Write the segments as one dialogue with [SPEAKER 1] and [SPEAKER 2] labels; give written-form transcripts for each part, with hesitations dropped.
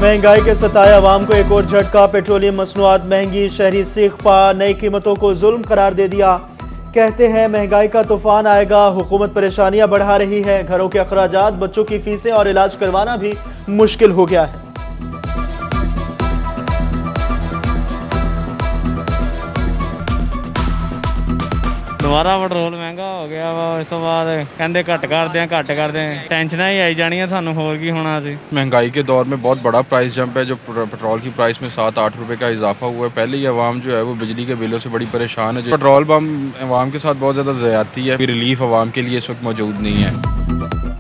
[SPEAKER 1] महंगाई के सताए अवाम को एक और झटका। पेट्रोलियम मसनूआत महंगी। शहरी सीख पा नई कीमतों को जुल्म करार दे दिया। कहते हैं महंगाई का तूफान आएगा। हुकूमत परेशानियां बढ़ा रही है। घरों के अखराजात, बच्चों की फीसें और इलाज करवाना भी मुश्किल हो गया है।
[SPEAKER 2] ਦੁਬਾਰਾ ਪੈਟਰੋਲ ਮਹਿੰਗਾ ਹੋ ਗਿਆ ਵਾ। ਇਸ ਤੋਂ ਬਾਅਦ ਕਹਿੰਦੇ ਘੱਟ ਕਰਦੇ ਆ ਟੈਨਸ਼ਨਾਂ ਹੀ ਆਈ ਜਾਣੀਆਂ ਸਾਨੂੰ, ਹੋਰ ਕੀ होना ਸੀ।
[SPEAKER 3] महंगाई के दौर में बहुत बड़ा प्राइस जंप है। जो पेट्रोल की प्राइस में 7-8 रुपए का इजाफा हुआ है। पहले ही अवाम जो है वो बिजली के बिलों से बड़ी परेशान है। पेट्रोल पंप अवाम के साथ बहुत ज़्यादा ज़्यादती है। रिलीफ अवाम के लिए इस वक्त मौजूद नहीं है।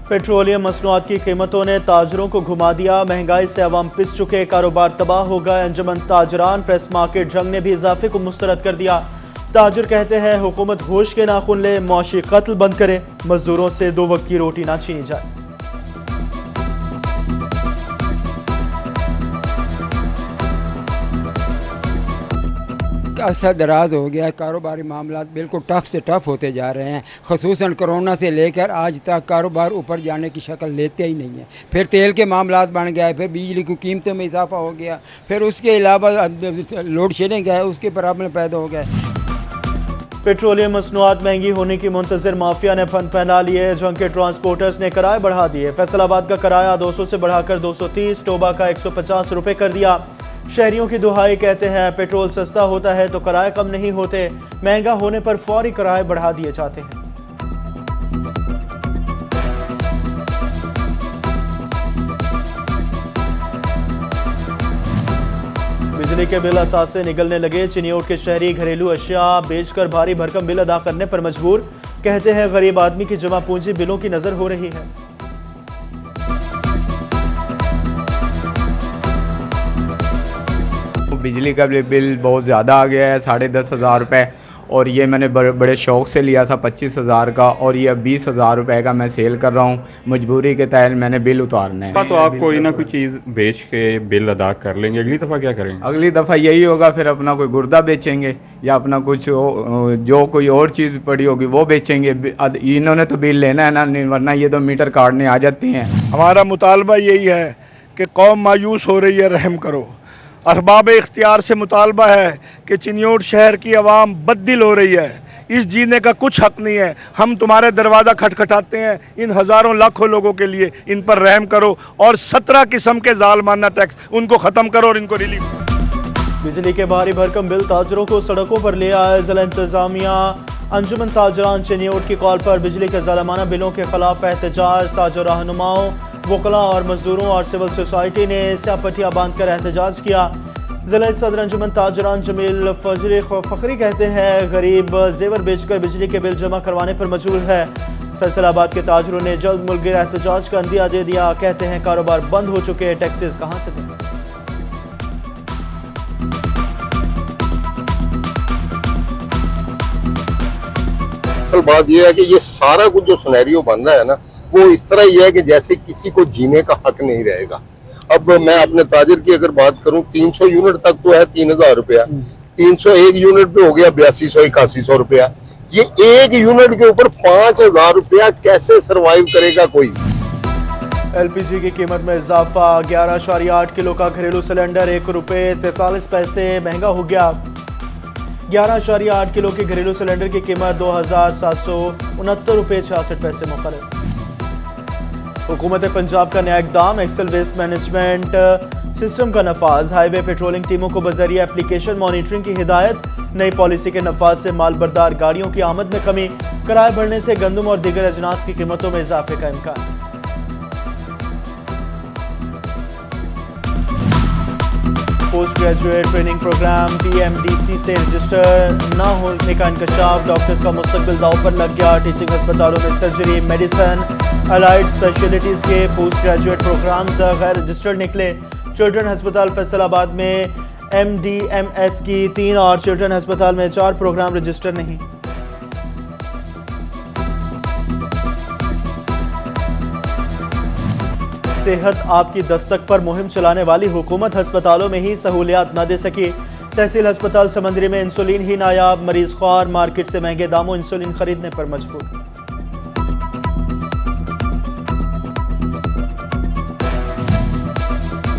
[SPEAKER 1] पेट्रोलियम मसनूआत की कीमतों ने ताजरों को घुमा दिया। महंगाई से अवाम पिस चुके, कारोबार तबाह हो गए। अंजुमन ताजरान प्रेस मार्केट जंग ने भी इजाफे को मुस्तरद कर दिया। ताजिर कहते हैं हुकूमत होश के नाखून ले, मौशी कत्ल बंद करे, मजदूरों से 2 वक्त की रोटी ना छीनी जाए।
[SPEAKER 4] अरसा दराज हो गया है। कारोबारी मामला बिल्कुल टफ से टफ होते जा रहे हैं। खसूसन कोरोना से लेकर आज तक कारोबार ऊपर जाने की शक्ल लेते ही नहीं है। फिर तेल के मामला बन गया है, फिर बिजली की कीमतों में इजाफा हो गया, फिर उसके अलावा लोड शेडिंग है, उसके प्रॉब्लम पैदा हो गया।
[SPEAKER 1] पेट्रोलियम मसनूआत महंगी होने की मुंतजर माफिया ने फन फैला लिए। जंग के ट्रांसपोर्टर्स ने किराए बढ़ा दिए। फैसलाबाद का किराया 200 से बढ़ाकर 230, टोबा का 150 रुपए कर दिया। शहरियों की दुहाई, कहते हैं पेट्रोल सस्ता होता है तो किराए कम नहीं होते। महंगा होने पर फौरी किराए बढ़ा दिए जाते हैं। बिजली के बिल असास से निकलने लगे। चिनियोट के शहरी घरेलू अशिया बेचकर भारी भरकम बिल अदा करने पर मजबूर। कहते हैं गरीब आदमी की जमा पूंजी बिलों की नजर हो रही है।
[SPEAKER 5] बिजली का बिल बहुत ज़्यादा आ गया है, 10,500 रुपये। और ये मैंने बड़े शौक़ से लिया था 25,000 का, और ये 20,000 रुपये का मैं सेल कर रहा हूँ। मजबूरी के तहत मैंने बिल उतारना है।
[SPEAKER 6] तो आप कोई ना कोई चीज़ बेच के बिल अदा कर लेंगे। अगली दफ़ा क्या करेंगे?
[SPEAKER 5] अगली दफ़ा यही होगा, फिर अपना कोई गुर्दा बेचेंगे या अपना कुछ जो कोई और चीज़ पड़ी होगी वो बेचेंगे। इन्होंने तो बिल लेना है ना, वरना ये तो मीटर काटने आ जाते हैं।
[SPEAKER 7] हमारा मुतालबा यही है कि कौम मायूस हो रही है, रहम करो। अरबाब इख्तियार से मुतालबा है कि चिनियोट शहर की आवाम बददिल हो रही है। इस जीने का कुछ हक नहीं है। हम तुम्हारे दरवाज़ा खटखटाते हैं इन हज़ारों लाखों लोगों के लिए। इन पर रहम करो और 17 किस्म के जालमाना टैक्स उनको ख़त्म करो और इनको रिलीफ।
[SPEAKER 1] बिजली के भारी भरकम बिल ताजरों को सड़कों पर ले आए। जिला इंतजामिया अंजुमन ताजरान चिनियोट की कॉल पर बिजली के जालमाना बिलों के खिलाफ एहतजाज। ताजर रहनुमाओं, वकला और मजदूरों और सिविल सोसाइटी ने स्यापटियां बांधकर एहतजाज किया। जिला सदर अंजुमन ताजरान जमील फखरी कहते हैं गरीब जेवर बेचकर बिजली के बिल जमा करवाने पर मजबूर है। फैसलाबाद के ताजरों ने जल्द मुल्क एहतजाज का अंदिया दे दिया। कहते हैं कारोबार बंद हो चुके, टैक्सेस कहां से दें।
[SPEAKER 8] असल बात यह है कि ये सारा कुछ जो सिनेरियो बन रहा है ना, वो इस तरह ही है कि जैसे किसी को जीने का हक नहीं रहेगा। अब मैं अपने ताजिर की अगर बात करूं, 300 यूनिट तक तो है 3,000 रुपया, 301 यूनिट पे हो गया 8200-8100 रुपया। ये एक यूनिट के ऊपर 5,000 रुपया कैसे सरवाइव करेगा कोई।
[SPEAKER 1] एलपीजी की कीमत में इजाफा। 11.8 किलो का घरेलू सिलेंडर 1 रुपये 43 पैसे महंगा हो गया। 11.8 किलो के घरेलू सिलेंडर की कीमत 2,769 रुपये 66 पैसे मुकर्रर। हुकूमत पंजाब का नया इकदाम, एक्सेल वेस्ट मैनेजमेंट सिस्टम का नफाज। हाईवे पेट्रोलिंग टीमों को बजरिया एप्लीकेशन मॉनिटरिंग की हिदायत। नई पॉलिसी के नफाज से मालबरदार गाड़ियों की आमद में कमी। किराए बढ़ने से गंदम और दीगर अजनास की कीमतों में इजाफे का इम्कान। Post graduate training program PMDC से रजिस्टर न होने का इंकशाफ। डॉक्टर्स का मुस्तकबिल दांव पर लग गया। टीचिंग अस्पतालों में सर्जरी, मेडिसिन, अलाइड स्पेशलिटीज के पोस्ट ग्रेजुएट प्रोग्राम्स गैर रजिस्टर्ड निकले। चिल्ड्रन अस्पताल फैसलाबाद में एमडीएमएस की 3 और चिल्ड्रन अस्पताल में 4 प्रोग्राम रजिस्टर नहीं। सेहत आपकी दस्तक पर मुहिम चलाने वाली हुकूमत अस्पतालों में ही सहूलियात न दे सकी। तहसील अस्पताल समंदरी में इंसुलिन ही नायाब। मरीज ख्वार मार्केट से महंगे दामों इंसुलिन खरीदने पर मजबूर।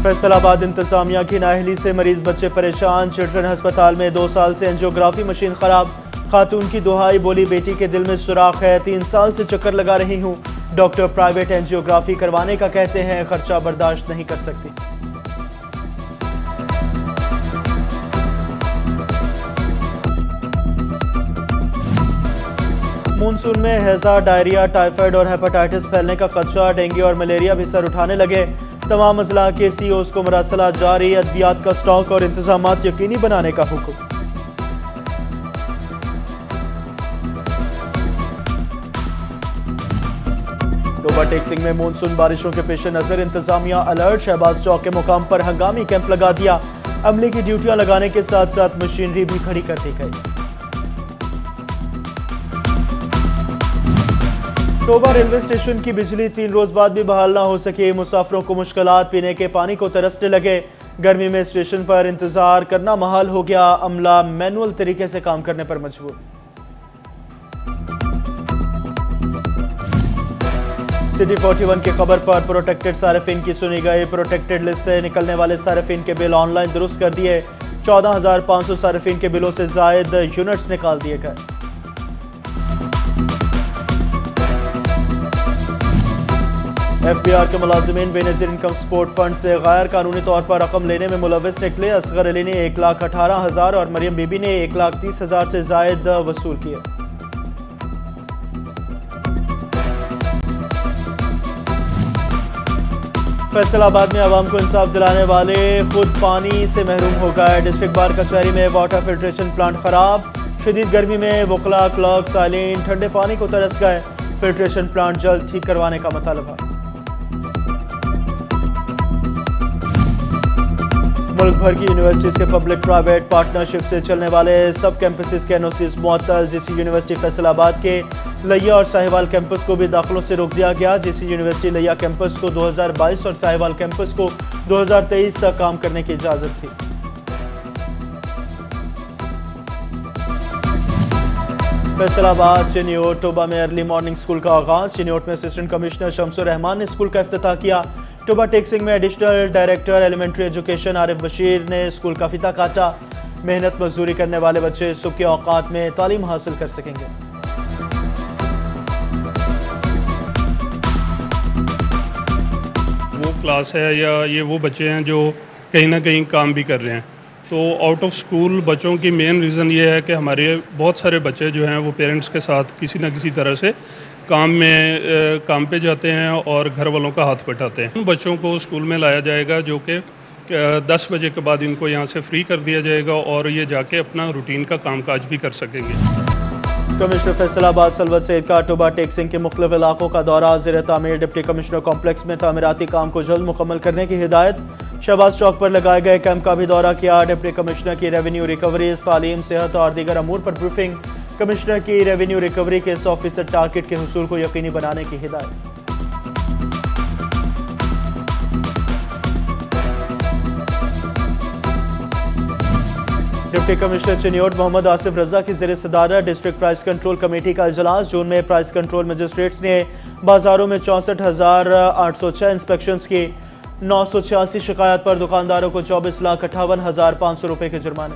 [SPEAKER 1] फैसल आबाद इंतजामिया की नाअहली से मरीज बच्चे परेशान। चिल्ड्रन अस्पताल में 2 साल से एंजियोग्राफी मशीन खराब। खातून की दुहाई बोली बेटी के दिल में सुराख है, 3 साल से चक्कर लगा रही हूं। डॉक्टर प्राइवेट एंजियोग्राफी करवाने का कहते हैं, खर्चा बर्दाश्त नहीं कर सकती। मानसून में हैजा, डायरिया, टाइफाइड और हेपेटाइटिस फैलने का खदशा। डेंगू और मलेरिया भी सर उठाने लगे। तमाम अजला के सीओज को मरासला जारी। अद्वियात का स्टॉक और इंतजामात यकीनी बनाने का हुक्म। टोबा टेक्सिंग में मानसून बारिशों के पेश नजर इंतजामिया अलर्ट। शहबाज चौक के मुकाम पर हंगामी कैंप लगा दिया। अमले की ड्यूटियां लगाने के साथ साथ मशीनरी भी खड़ी कर दी गई। टोबा रेलवे स्टेशन की बिजली 3 रोज बाद भी बहाल ना हो सके। मुसाफिरों को मुश्किलात, पीने के पानी को तरसने लगे। गर्मी में स्टेशन पर इंतजार करना महाल हो गया। अमला मैनुअल तरीके से काम करने पर मजबूर। सिटी 41 की खबर पर प्रोटेक्टेड सार्फिन की सुनी गई। प्रोटेक्टेड लिस्ट से निकलने वाले सार्फिन के बिल ऑनलाइन दुरुस्त कर दिए। 14,500 सार्फिन के बिलों से जायद यूनिट्स निकाल दिए गए। FBI के मुलाजिमीन बेनजीर इनकम सपोर्ट फंड से गैर कानूनी तौर पर रकम लेने में मुलविस निकले। असगर अली ने 1,18,000 और मरियम बीबी ने 1,30,000 से जायद वसूल किए। फैसलाबाद में आवाम को इंसाफ दिलाने वाले खुद पानी से महरूम हो गए। डिस्ट्रिक्ट बार कचहरी में वाटर फिल्ट्रेशन प्लांट खराब। शदीद गर्मी में वकला, क्लर्क, साइलिन ठंडे पानी को तरस गए। फिल्ट्रेशन प्लांट जल्द ठीक करवाने का मुतालबा। मुल्क भर की यूनिवर्सिटीज के पब्लिक प्राइवेट पार्टनरशिप से चलने वाले सब कैंपसेस के एनओसीज मुअत्तल। जीसी यूनिवर्सिटी फैसलाबाद के लिया और साहिवाल कैंपस को भी दाखिलों से रोक दिया गया। जीसी यूनिवर्सिटी लिया कैंपस को 2022 और साहिवाल कैंपस को 2023 तक काम करने की इजाजत थी। फैसलाबाद चिन्योट टोबा में अर्ली मॉर्निंग स्कूल का आगाज। चिन्योट में असिस्टेंट कमिश्नर शमसुर रहमान ने स्कूल का इफ्तिताह किया। टोबा टेक्सिंग में additional director elementary education Arif Bashir ने स्कूल का फीता काटा। मेहनत मजदूरी करने वाले बच्चे सुबह के औकात में तालीम हासिल कर सकेंगे।
[SPEAKER 9] वो क्लास है या ये वो बच्चे हैं जो कहीं ना कहीं काम भी कर रहे हैं। तो आउट ऑफ स्कूल बच्चों की मेन रीज़न ये है कि हमारे बहुत सारे बच्चे जो हैं वो पेरेंट्स के साथ किसी न किसी तरह से काम पे जाते हैं और घर वालों का हाथ बटाते हैं। उन बच्चों को स्कूल में लाया जाएगा जो कि 10 बजे के बाद इनको यहाँ से फ्री कर दिया जाएगा और ये जाके अपना रूटीन का कामकाज भी कर सकेंगे।
[SPEAKER 1] कमिश्नर फैसलाबाद सलवत सईद का टोबा टेक्सिंग के मुख्तलिफ इलाकों का दौरा। ज़ेर तामीर डिप्टी कमिश्नर कॉम्प्लेक्स में तामीराती काम को जल्द मुकम्मल करने की हिदायत। शहबाज चौक पर लगाए गए कैंप का भी दौरा किया। डिप्टी कमिश्नर की रेवेन्यू रिकवरीज, तालीम, सेहत और दीगर अमूर पर ब्रीफिंग। कमिश्नर की रेवेन्यू रिकवरी के 100% टारगेट के हुसूल को यकीनी बनाने की हिदायत। डिप्टी कमिश्नर चिन्योट मोहम्मद आसिफ रजा की ज़ेर सदारत डिस्ट्रिक्ट प्राइस कंट्रोल कमेटी का इजलास। जून में प्राइस कंट्रोल मजिस्ट्रेट्स ने बाजारों में 64,806 इंस्पेक्शंस की। 986 शिकायत पर दुकानदारों को 24,58,500 रुपए के जुर्माने।